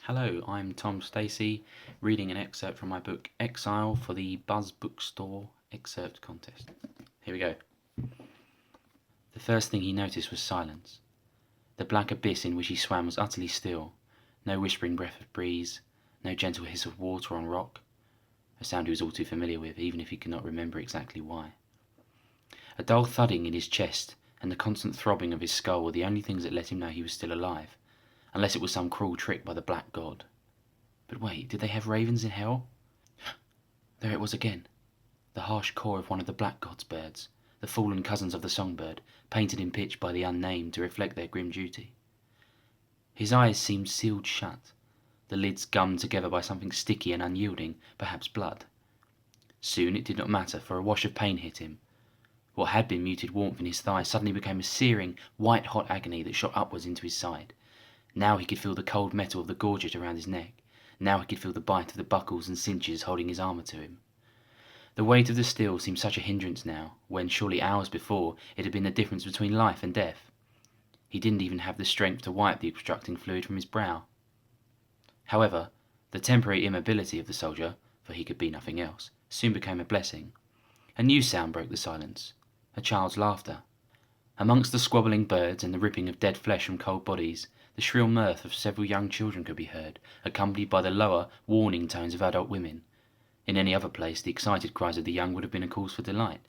Hello, I'm Tom Stacey, reading an excerpt from my book Exile for the Buzz Bookstore Excerpt Contest. Here we go. The first thing he noticed was silence. The black abyss in which he swam was utterly still. No whispering breath of breeze, no gentle hiss of water on rock, a sound he was all too familiar with, even if he could not remember exactly why. A dull thudding in his chest and the constant throbbing of his skull were the only things that let him know he was still alive, unless it was some cruel trick by the black god. But wait, did they have ravens in hell? There it was again, the harsh caw of one of the black god's birds, the fallen cousins of the songbird, painted in pitch by the unnamed to reflect their grim duty. His eyes seemed sealed shut, the lids gummed together by something sticky and unyielding, perhaps blood. Soon it did not matter, for a wash of pain hit him. What had been muted warmth in his thigh suddenly became a searing, white-hot agony that shot upwards into his side. Now he could feel the cold metal of the gorget around his neck. Now he could feel the bite of the buckles and cinches holding his armour to him. The weight of the steel seemed such a hindrance now, when surely hours before it had been the difference between life and death. He didn't even have the strength to wipe the obstructing fluid from his brow. However, the temporary immobility of the soldier, for he could be nothing else, soon became a blessing. A new sound broke the silence, a child's laughter. Amongst the squabbling birds and the ripping of dead flesh from cold bodies, the shrill mirth of several young children could be heard, accompanied by the lower, warning tones of adult women. In any other place, the excited cries of the young would have been a cause for delight.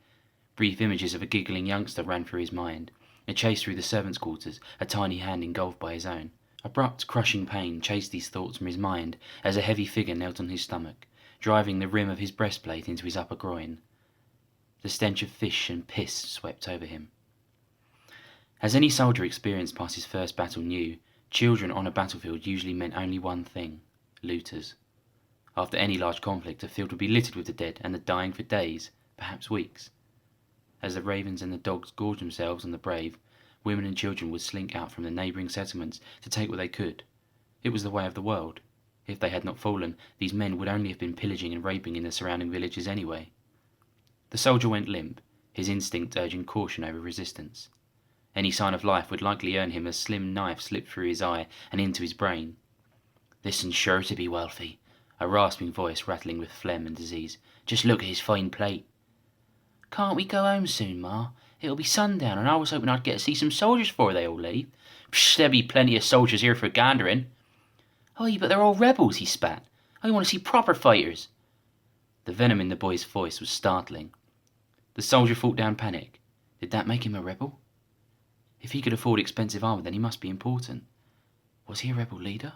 Brief images of a giggling youngster ran through his mind, a chase through the servants' quarters, a tiny hand engulfed by his own. Abrupt, crushing pain chased these thoughts from his mind as a heavy figure knelt on his stomach, driving the rim of his breastplate into his upper groin. The stench of fish and piss swept over him. As any soldier experienced past his first battle knew, children on a battlefield usually meant only one thing: looters. After any large conflict, a field would be littered with the dead and the dying for days, perhaps weeks. As the ravens and the dogs gorged themselves on the brave, women and children would slink out from the neighbouring settlements to take what they could. It was the way of the world. If they had not fallen, these men would only have been pillaging and raping in the surrounding villages anyway. The soldier went limp, his instinct urging caution over resistance. Any sign of life would likely earn him a slim knife slipped through his eye and into his brain. "This'n's sure to be wealthy," a rasping voice rattling with phlegm and disease. "Just look at his fine plate." "Can't we go home soon, Ma? It'll be sundown, and I was hoping I'd get to see some soldiers before they all leave." "Psh, there'll be plenty of soldiers here for gandering." "Aye, but they're all rebels," he spat. "I want to see proper fighters." The venom in the boy's voice was startling. The soldier fought down panic. Did that make him a rebel? If he could afford expensive armour, then he must be important. Was he a rebel leader?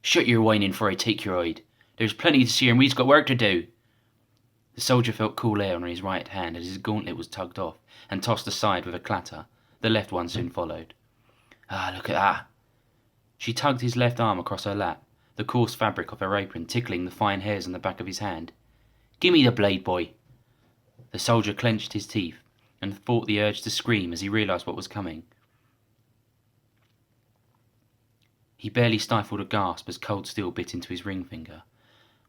"Shut your whining before I take your hide. There's plenty to see and we've got work to do." The soldier felt cool air on his right hand as his gauntlet was tugged off and tossed aside with a clatter. The left one soon followed. "Ah, look at that." She tugged his left arm across her lap, the coarse fabric of her apron tickling the fine hairs on the back of his hand. "Gimme the blade, boy." The soldier clenched his teeth and fought the urge to scream as he realised what was coming. He barely stifled a gasp as cold steel bit into his ring finger.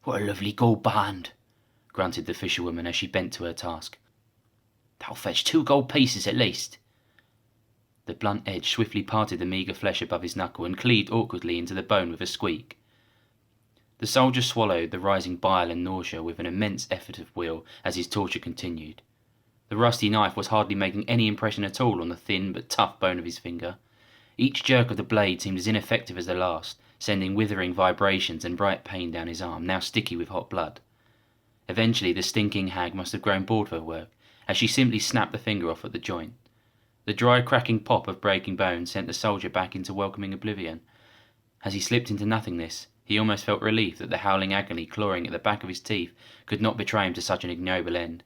"What a lovely gold band," grunted the fisherwoman as she bent to her task. "That'll fetch 2 gold pieces at least." The blunt edge swiftly parted the meagre flesh above his knuckle and cleaved awkwardly into the bone with a squeak. The soldier swallowed the rising bile and nausea with an immense effort of will as his torture continued. The rusty knife was hardly making any impression at all on the thin but tough bone of his finger. Each jerk of the blade seemed as ineffective as the last, sending withering vibrations and bright pain down his arm, now sticky with hot blood. Eventually the stinking hag must have grown bored of her work, as she simply snapped the finger off at the joint. The dry cracking pop of breaking bone sent the soldier back into welcoming oblivion. As he slipped into nothingness, he almost felt relief that the howling agony clawing at the back of his teeth could not betray him to such an ignoble end.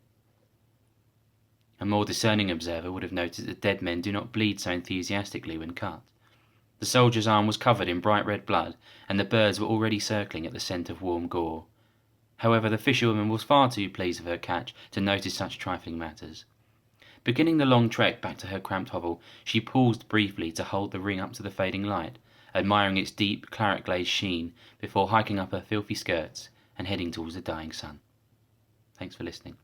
A more discerning observer would have noticed that dead men do not bleed so enthusiastically when cut. The soldier's arm was covered in bright red blood, and the birds were already circling at the scent of warm gore. However, the fisherwoman was far too pleased with her catch to notice such trifling matters. Beginning the long trek back to her cramped hovel, she paused briefly to hold the ring up to the fading light, admiring its deep, claret-glazed sheen, before hiking up her filthy skirts and heading towards the dying sun. Thanks for listening.